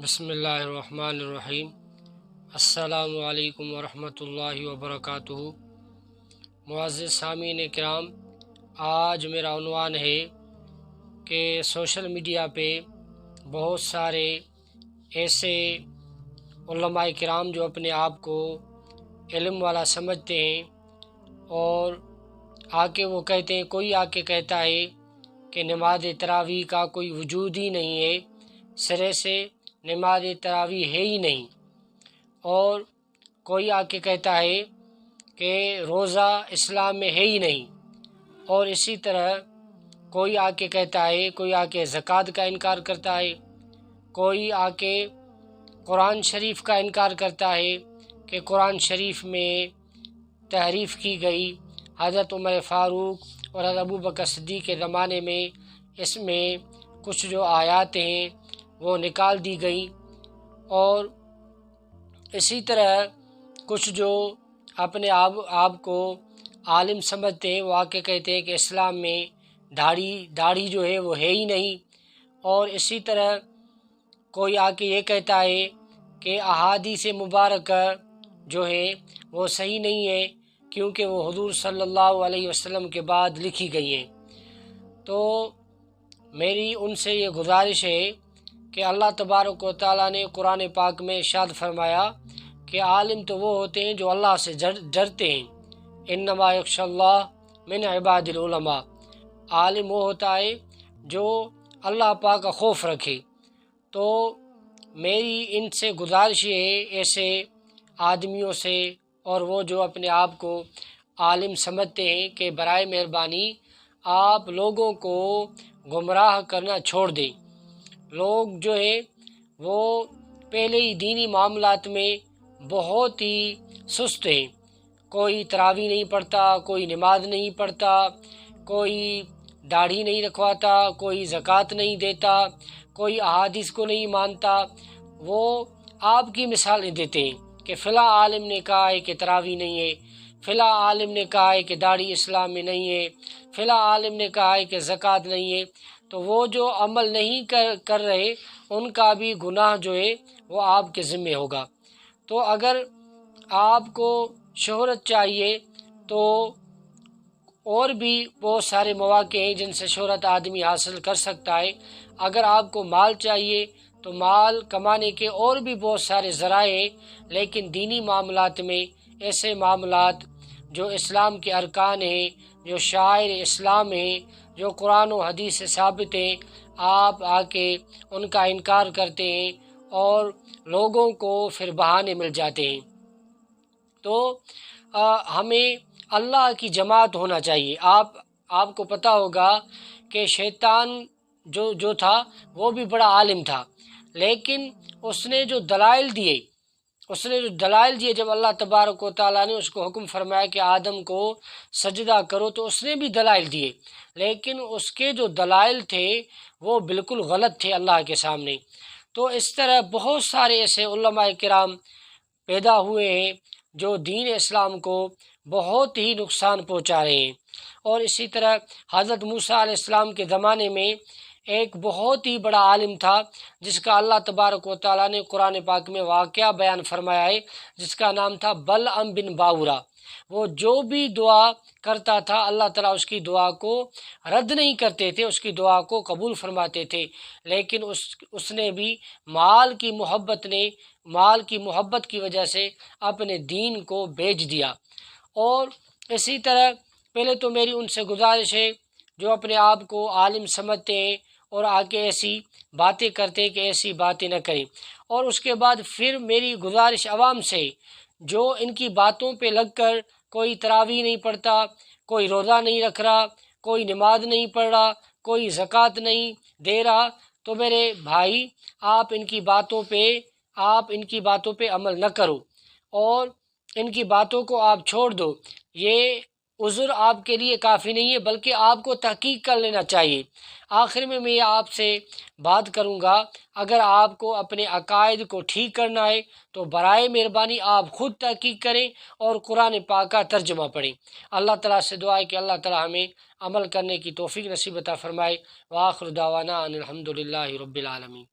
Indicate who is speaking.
Speaker 1: بسم اللہ الرحمن الرحیم۔ السلام علیکم ورحمۃ اللہ وبرکاتہ۔ معزز سامعین کرام، آج میرا عنوان ہے کہ سوشل میڈیا پہ بہت سارے ایسے علماء کرام جو اپنے آپ کو علم والا سمجھتے ہیں اور وہ کہتے ہیں، کوئی آ کے کہتا ہے کہ نماز تراویح کا کوئی وجود ہی نہیں ہے، سرے سے نماز تراویح ہے ہی نہیں، اور کوئی آ کے کہتا ہے کہ روزہ اسلام میں ہے ہی نہیں، اور اسی طرح کوئی آ کے کہتا ہے، کوئی آ کے زکوٰۃ کا انکار کرتا ہے، کوئی آ کے قرآن شریف کا انکار کرتا ہے کہ قرآن شریف میں تحریف کی گئی، حضرت عمر فاروق اور حضرت ابوبکر صدیق کے زمانے میں اس میں کچھ جو آیات ہیں وہ نکال دی گئی، اور اسی طرح کچھ جو اپنے آپ کو عالم سمجھتے ہیں وہ آ کے کہتے ہیں کہ اسلام میں داڑھی جو ہے وہ ہے ہی نہیں، اور اسی طرح کوئی آ کے یہ کہتا ہے کہ احادیث مبارکہ جو ہے وہ صحیح نہیں ہے کیونکہ وہ حضور صلی اللہ علیہ وسلم کے بعد لکھی گئی ہیں۔ تو میری ان سے یہ گزارش ہے کہ اللہ تبارک و تعالیٰ نے قرآن پاک میں ارشاد فرمایا کہ عالم تو وہ ہوتے ہیں جو اللہ سے ڈرتے ہیں، انما یخشی اللہ من عباد العلماء، عالم وہ ہوتا ہے جو اللہ پاک کا خوف رکھے۔ تو میری ان سے گزارش یہ ہے ایسے آدمیوں سے اور وہ جو اپنے آپ کو عالم سمجھتے ہیں کہ برائے مہربانی آپ لوگوں کو گمراہ کرنا چھوڑ دیں۔ لوگ جو ہے وہ پہلے ہی دینی معاملات میں بہت ہی سست ہیں، کوئی تراویح نہیں پڑھتا، کوئی نماز نہیں پڑھتا، کوئی داڑھی نہیں رکھواتا، کوئی زکوٰۃ نہیں دیتا، کوئی احادیث کو نہیں مانتا۔ وہ آپ کی مثالیں دیتے ہیں کہ فلاں عالم نے کہا ہے کہ تراویح نہیں ہے، فلاں عالم نے کہا ہے کہ داڑھی اسلام میں نہیں ہے، فلاں عالم نے کہا ہے کہ زکوٰۃ نہیں ہے۔ تو وہ جو عمل نہیں کر رہے ان کا بھی گناہ جو ہے وہ آپ کے ذمہ ہوگا۔ تو اگر آپ کو شہرت چاہیے تو اور بھی بہت سارے مواقع ہیں جن سے شہرت آدمی حاصل کر سکتا ہے۔ اگر آپ کو مال چاہیے تو مال کمانے کے اور بھی بہت سارے ذرائع ہیں، لیکن دینی معاملات میں ایسے معاملات جو اسلام کے ارکان ہیں، جو شعائر اسلام ہیں، جو قرآن و حدیث سے ثابت ہیں، آپ آ کے ان کا انکار کرتے ہیں اور لوگوں کو پھر بہانے مل جاتے ہیں۔ تو ہمیں اللہ کی جماعت ہونا چاہیے۔ آپ کو پتہ ہوگا کہ شیطان جو تھا وہ بھی بڑا عالم تھا، لیکن اس نے جو دلائل دیے جب اللہ تبارک و تعالیٰ نے اس کو حکم فرمایا کہ آدم کو سجدہ کرو تو اس نے بھی دلائل دیے، لیکن اس کے جو دلائل تھے وہ بالکل غلط تھے اللہ کے سامنے۔ تو اس طرح بہت سارے ایسے علماء کرام پیدا ہوئے ہیں جو دین اسلام کو بہت ہی نقصان پہنچا رہے ہیں۔ اور اسی طرح حضرت موسیٰ علیہ السلام کے زمانے میں ایک بہت ہی بڑا عالم تھا جس کا اللہ تبارک و تعالیٰ نے قرآن پاک میں واقعہ بیان فرمایا ہے، جس کا نام تھا بلعم بن باورا۔ وہ جو بھی دعا کرتا تھا اللہ تعالیٰ اس کی دعا کو رد نہیں کرتے تھے، اس کی دعا کو قبول فرماتے تھے، لیکن اس نے بھی مال کی محبت کی وجہ سے اپنے دین کو بیچ دیا۔ اور اسی طرح پہلے تو میری ان سے گزارش ہے جو اپنے آپ کو عالم سمجھتے ہیں اور آگے ایسی باتیں کرتے ہیں کہ ایسی باتیں نہ کریں، اور اس کے بعد پھر میری گزارش عوام سے جو ان کی باتوں پہ لگ کر کوئی تراویح نہیں پڑھتا، کوئی روزہ نہیں رکھ رہا، کوئی نماز نہیں پڑھ رہا، کوئی زکوٰۃ نہیں دے رہا، تو میرے بھائی آپ ان کی باتوں پہ عمل نہ کرو اور ان کی باتوں کو آپ چھوڑ دو۔ یہ عذر آپ کے لیے کافی نہیں ہے، بلکہ آپ کو تحقیق کر لینا چاہیے۔ آخر میں یہ آپ سے بات کروں گا، اگر آپ کو اپنے عقائد کو ٹھیک کرنا ہے تو برائے مہربانی آپ خود تحقیق کریں اور قرآن پاک کا ترجمہ پڑھیں۔ اللہ تعالیٰ سے دعا ہے کہ اللہ تعالیٰ ہمیں عمل کرنے کی توفیق نصیب عطا فرمائے۔ وآخر دعوانا ان الحمد للہ رب العالمین۔